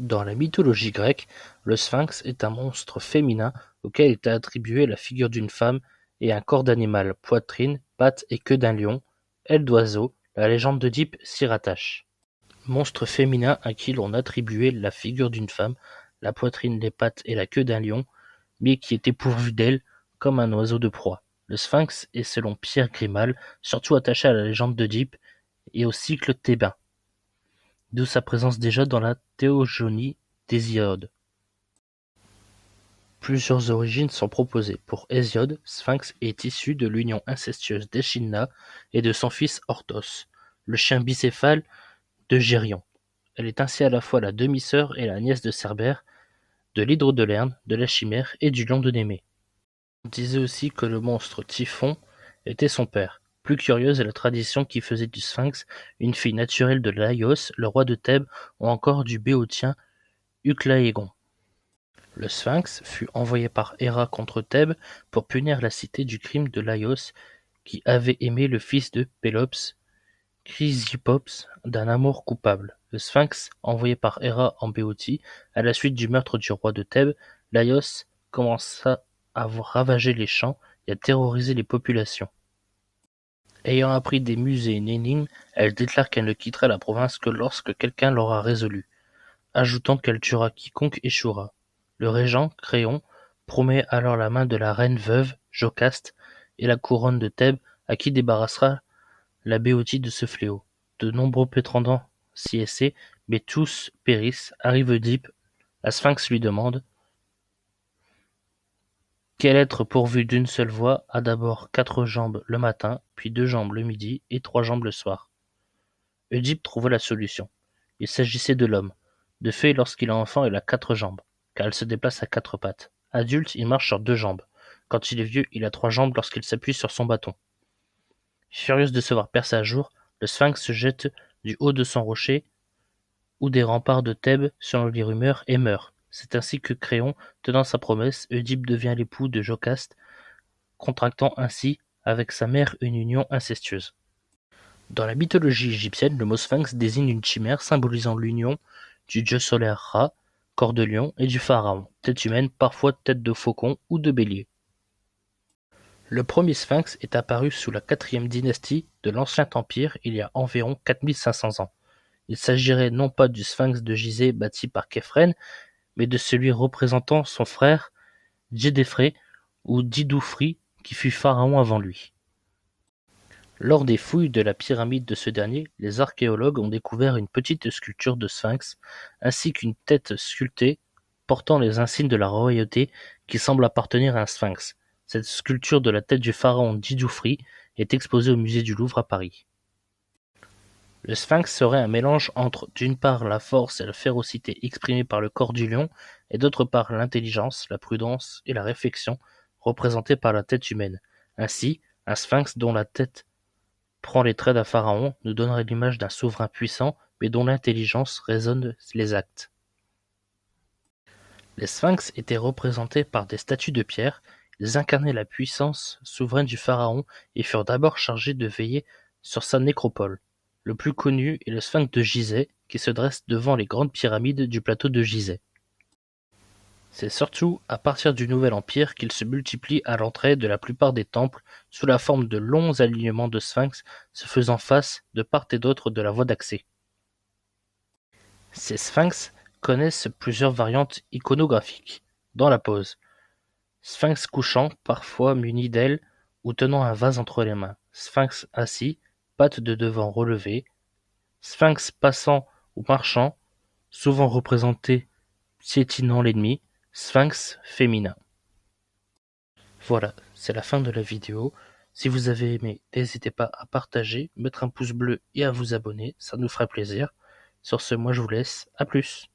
Dans la mythologie grecque, le sphinx est un monstre féminin auquel est attribuée la figure d'une femme et un corps d'animal, poitrine, pattes et queue d'un lion, ailes d'oiseau. La légende d'Œdipe s'y rattache. Monstre féminin à qui l'on attribuait la figure d'une femme, la poitrine, les pattes et la queue d'un lion, mais qui était pourvu d'ailes comme un oiseau de proie. Le sphinx est, selon Pierre Grimal, surtout attaché à la légende d'Œdipe et au cycle thébain, d'où sa présence déjà dans la théogonie d'Hésiode. Plusieurs origines sont proposées. Pour Hésiode, Sphinx est issu de l'union incestueuse d'Échidna et de son fils Orthos, le chien bicéphale de Gérion. Elle est ainsi à la fois la demi-sœur et la nièce de Cerbère, de l'hydre de Lerne, de la chimère et du lion de Némée. On disait aussi que le monstre Typhon était son père. Plus curieuse est la tradition qui faisait du Sphinx une fille naturelle de Laios, le roi de Thèbes, ou encore du Béotien Uclaégon. Le Sphinx fut envoyé par Héra contre Thèbes pour punir la cité du crime de Laios, qui avait aimé le fils de Pélops, Chrysippos, d'un amour coupable. Le Sphinx, envoyé par Héra en Béotie, à la suite du meurtre du roi de Thèbes, Laios commença à ravager les champs et à terroriser les populations. Ayant appris des musées une énigme, elle déclare qu'elle ne quittera la province que lorsque quelqu'un l'aura résolue, ajoutant qu'elle tuera quiconque échouera. Le régent, Créon, promet alors la main de la reine veuve, Jocaste, et la couronne de Thèbes, à qui débarrassera la Béotie de ce fléau. De nombreux prétendants s'y essaient, mais tous périssent. Arrive Oedipe, la Sphinx lui demande: quel être pourvu d'une seule voix a d'abord 4 jambes le matin, puis 2 jambes le midi et 3 jambes le soir? Oedipe trouva la solution. Il s'agissait de l'homme. De fait, lorsqu'il est enfant, il a 4 jambes, car il se déplace à 4 pattes. Adulte, il marche sur 2 jambes. Quand il est vieux, il a 3 jambes lorsqu'il s'appuie sur son bâton. Furieuse de se voir percer à jour, le Sphinx se jette du haut de son rocher ou des remparts de Thèbes selon les rumeurs et meurt. C'est ainsi que Créon, tenant sa promesse, Oedipe devient l'époux de Jocaste, contractant ainsi avec sa mère une union incestueuse. Dans la mythologie égyptienne, le mot sphinx désigne une chimère symbolisant l'union du dieu solaire Ra, corps de lion, et du pharaon, tête humaine, parfois tête de faucon ou de bélier. Le premier sphinx est apparu sous la 4e dynastie de l'Ancien Empire il y a environ 4500 ans. Il s'agirait non pas du sphinx de Gizeh bâti par Khéphren, mais de celui représentant son frère Djedefré ou Didoufri qui fut pharaon avant lui. Lors des fouilles de la pyramide de ce dernier, les archéologues ont découvert une petite sculpture de sphinx, ainsi qu'une tête sculptée portant les insignes de la royauté qui semble appartenir à un sphinx. Cette sculpture de la tête du pharaon Djidoufri est exposée au musée du Louvre à Paris. Le sphinx serait un mélange entre, d'une part, la force et la férocité exprimées par le corps du lion, et d'autre part l'intelligence, la prudence et la réflexion représentées par la tête humaine. Ainsi, un sphinx dont la tête prend les traits d'un pharaon nous donnerait l'image d'un souverain puissant, mais dont l'intelligence raisonne les actes. Les sphinx étaient représentés par des statues de pierre. Ils incarnaient la puissance souveraine du pharaon et furent d'abord chargés de veiller sur sa nécropole. Le plus connu est le sphinx de Gizeh, qui se dresse devant les grandes pyramides du plateau de Gizeh. C'est surtout à partir du Nouvel Empire qu'il se multiplie à l'entrée de la plupart des temples sous la forme de longs alignements de sphinx se faisant face de part et d'autre de la voie d'accès. Ces sphinx connaissent plusieurs variantes iconographiques. Dans la pose: sphinx couchant, parfois muni d'ailes ou tenant un vase entre les mains; sphinx assis, pattes de devant relevées; sphinx passant ou marchant, souvent représenté piétinant l'ennemi; sphinx féminin. Voilà, c'est la fin de la vidéo. Si vous avez aimé, n'hésitez pas à partager, mettre un pouce bleu et à vous abonner, ça nous fera plaisir. Sur ce, moi je vous laisse, à plus.